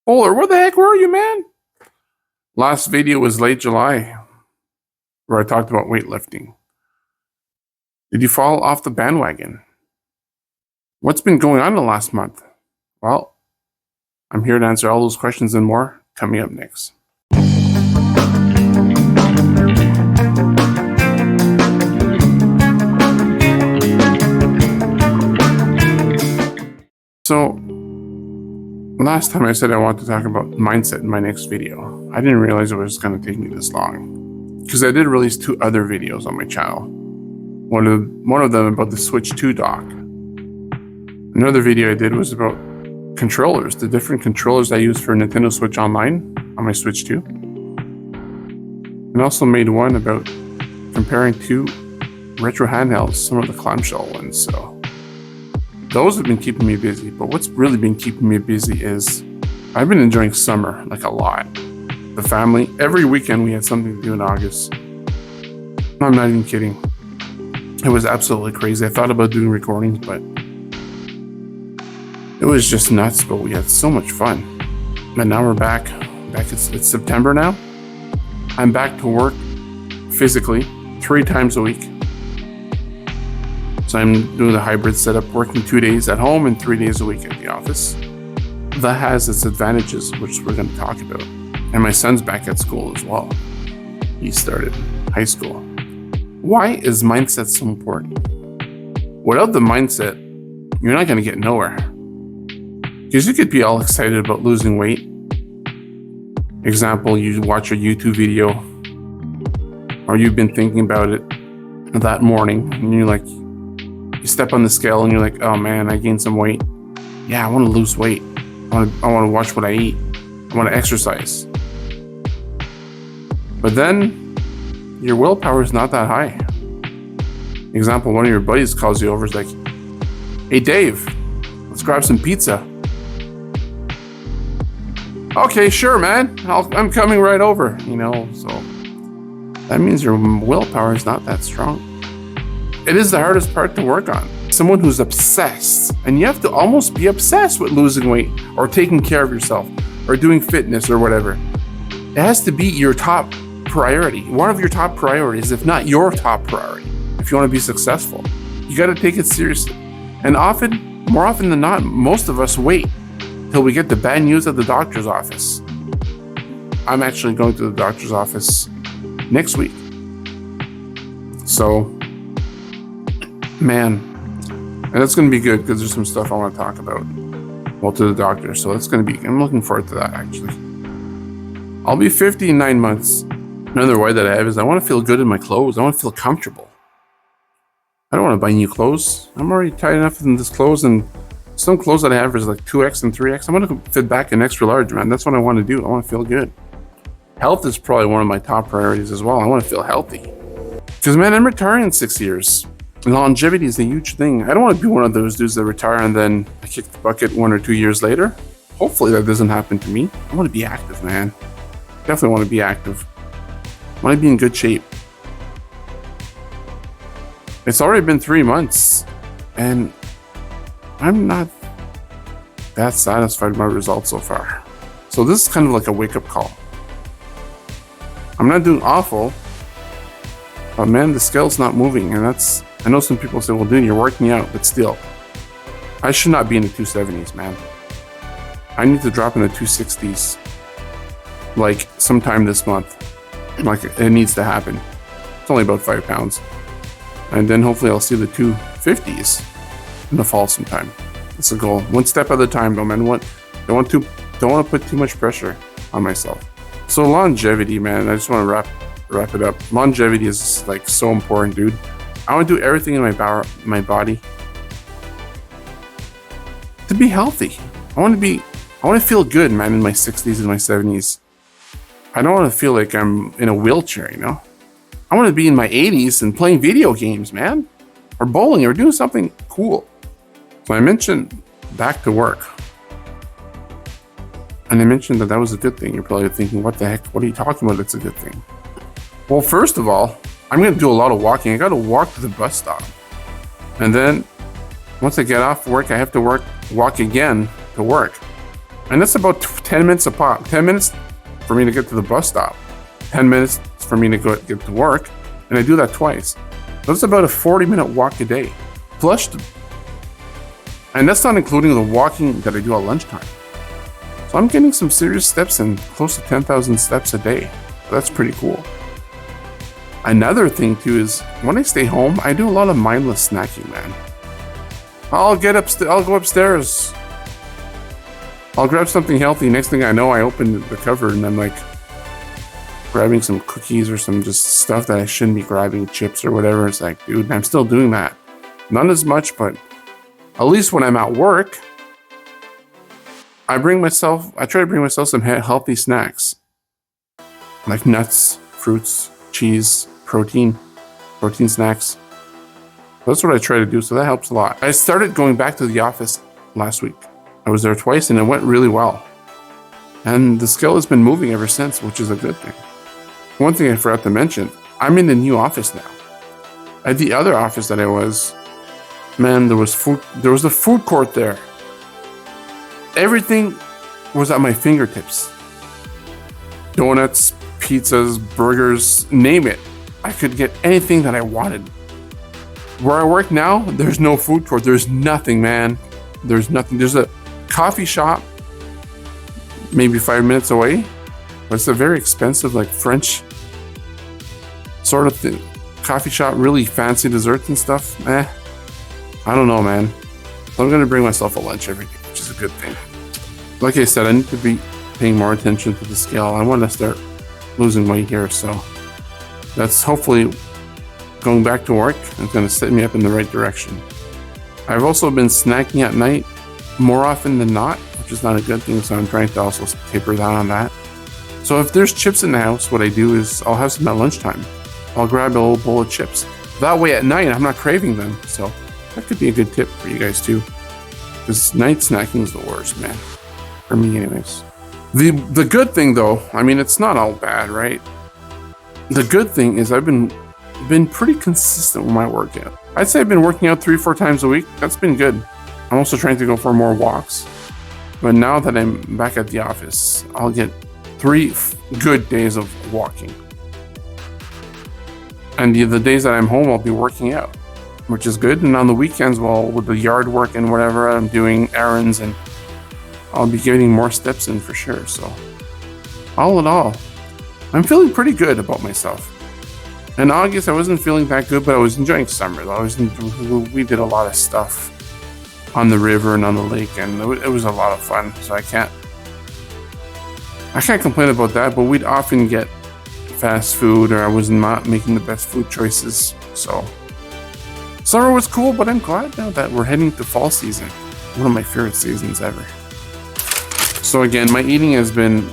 Bowler, where the heck were you, man? Last video was late July, where I talked about weightlifting. Did you fall off the bandwagon? What's been going on in the last month? Well, I'm here to answer all those questions and more, coming up next. So, last time I said I wanted to talk about mindset in my next video. I didn't realize it was going to take me this long, because I did release 2 other videos on my channel. One of them about the Switch 2 dock. Another video I did was about controllers, the different controllers I use for Nintendo Switch Online on my Switch 2. And also made one about comparing 2 retro handhelds, some of the clamshell ones. So those have been keeping me busy, but what's really been keeping me busy is I've been enjoying summer like a lot. The family, every weekend we had something to do in August. I'm not even kidding. It was absolutely crazy. I thought about doing recordings, but it was just nuts, but we had so much fun. And now we're back. It's September now. I'm back to work physically 3 times a week. So I'm doing the hybrid setup, working 2 days at home and 3 days a week at the office. That has its advantages, which we're going to talk about. And my son's back at school as well. He started high school. Why is mindset so important? Without the mindset, you're not going to get nowhere. Because you could be all excited about losing weight. Example, you watch a YouTube video, or you've been thinking about it that morning, and you're like, you step on the scale and you're like, oh man, I gained some weight. Yeah, I want to lose weight. I want to watch what I eat. I want to exercise. But then your willpower is not that high. Example, one of your buddies calls you over, is like, hey Dave, let's grab some pizza. Okay, sure, man. I'm coming right over, so that means your willpower is not that strong. It is the hardest part to work on. Someone who's obsessed, and you have to almost be obsessed with losing weight or taking care of yourself or doing fitness or whatever. It has to be your top priority, one of your top priorities, if not your top priority, if you want to be successful. You got to take it seriously. And more often than not, most of us wait till we get the bad news at the doctor's office. I'm actually going to the doctor's office next week. So, man, and that's going to be good because there's some stuff I want to talk about. Well, to the doctor. So that's going to be, I'm looking forward to that actually. I'll be 50 in 9 months. Another way that I have is I want to feel good in my clothes. I want to feel comfortable. I don't want to buy new clothes. I'm already tight enough in this clothes, and some clothes that I have is like 2X and 3X. I want to fit back in extra large, man. That's what I want to do. I want to feel good. Health is probably one of my top priorities as well. I want to feel healthy. Because, man, I'm retiring in 6 years. And longevity is a huge thing. I don't want to be one of those dudes that retire and then I kick the bucket 1 or 2 years later. Hopefully that doesn't happen to me. I want to be active, man. Definitely want to be active. I want to be in good shape. It's already been 3 months, and I'm not that satisfied with my results so far. So this is kind of like a wake-up call. I'm not doing awful, but man, the scale's not moving, and I know some people say, well, dude, you're working out, but still, I should not be in the 270s, man. I need to drop in the 260s, like sometime this month. Like, it needs to happen. It's only about 5 pounds. And then hopefully I'll see the 250s in the fall sometime. That's the goal. One step at a time, though, man. Don't want to put too much pressure on myself. So longevity, man. I just want to wrap it up. Longevity is like so important, dude. I want to do everything in my body to be healthy. I want to feel good, man, in my 60s and my 70s. I don't want to feel like I'm in a wheelchair, I want to be in my 80s and playing video games, man, or bowling, or doing something cool. So I mentioned back to work. And I mentioned that was a good thing. You're probably thinking, what the heck? What are you talking about? It's a good thing. Well, first of all, I'm going to do a lot of walking. I got to walk to the bus stop. And then once I get off work, I have to walk again to work. And that's about 10 minutes a pop. 10 minutes for me to get to the bus stop. 10 minutes for me to get to work. And I do that twice. That's about a 40-minute walk a day. And that's not including the walking that I do at lunchtime. So I'm getting some serious steps in, close to 10,000 steps a day. That's pretty cool. Another thing too is when I stay home, I do a lot of mindless snacking, man. I'll go upstairs. I'll grab something healthy. Next thing I know, I open the cupboard and I'm like grabbing some cookies or some just stuff that I shouldn't be grabbing, chips or whatever. It's like, dude, I'm still doing that. Not as much, but at least when I'm at work, I try to bring myself some healthy snacks. Like nuts, fruits, cheese, protein snacks. That's what I try to do, so that helps a lot. I started going back to the office last week. I was there twice and it went really well. And the scale has been moving ever since, which is a good thing. One thing I forgot to mention, I'm in the new office now. At the other office that I was, man, there was a food court there. Everything was at my fingertips. Donuts, pizzas, burgers, name it. I could get anything that I wanted. Where I work now, there's no food court. There's nothing, man. There's nothing. There's a coffee shop maybe 5 minutes away, but it's a very expensive, like French sort of thing. Coffee shop, really fancy desserts and stuff. I don't know, man. So I'm gonna bring myself a lunch every day, which is a good thing. Like I said, I need to be paying more attention to the scale. I want to start losing weight here, so that's hopefully going back to work. It's going to set me up in the right direction. I've also been snacking at night more often than not, which is not a good thing, so I'm trying to also taper down on that. So if there's chips in the house, what I do is I'll have some at lunchtime. I'll grab a little bowl of chips. That way at night, I'm not craving them. So that could be a good tip for you guys too. Because night snacking is the worst, man. For me anyways. The good thing though, I mean, it's not all bad, right? The good thing is I've been pretty consistent with my workout. I'd say I've been working out 3-4 times a week. That's been good. I'm also trying to go for more walks. But now that I'm back at the office, I'll get 3 good days of walking. And the days that I'm home, I'll be working out, which is good. And on the weekends, well, with the yard work and whatever, I'm doing errands and I'll be getting more steps in for sure. So all in all, I'm feeling pretty good about myself. In August, I wasn't feeling that good, but I was enjoying summer. We did a lot of stuff on the river and on the lake, and it was a lot of fun. So I can't complain about that, but we'd often get fast food, or I was not making the best food choices. So summer was cool, but I'm glad now that we're heading to fall season. One of my favorite seasons ever. So again, my eating has been,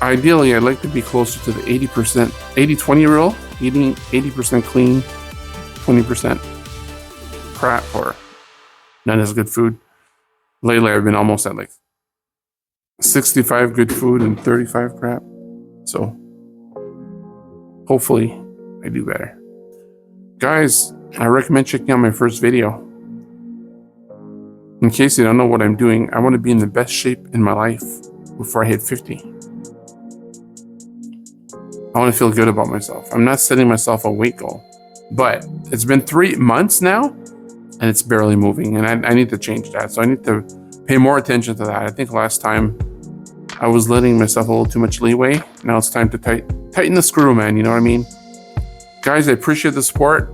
ideally I'd like to be closer to the 80-20 rule, eating 80% clean, 20% crap or not as good food. Lately I've been almost at like 65 good food and 35 crap. So hopefully I do better. Guys, I recommend checking out my first video. In case you don't know what I'm doing, I want to be in the best shape in my life before I hit 50. I want to feel good about myself. I'm not setting myself a weight goal, but it's been 3 months now and it's barely moving, and I need to change that. So I need to pay more attention to that. I think last time I was letting myself a little too much leeway. Now it's time to tighten the screw, man. You know what I mean? Guys, I appreciate the support.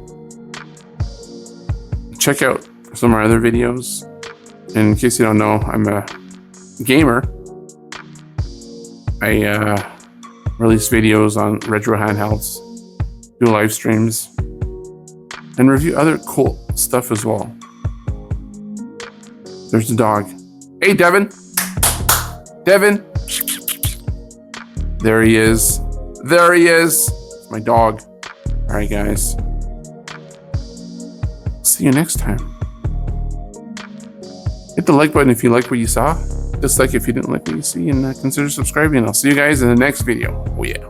Check out some of our other videos. And in case you don't know, I'm a gamer. I release videos on retro handhelds, do live streams, and review other cool stuff as well. There's the dog. Hey, Devin. Devin. There he is. There he is. It's my dog. All right, guys. See you next time. Hit the like button if you like what you saw. Dislike if you didn't like what you see, and consider subscribing. I'll see you guys in the next video. Oh yeah.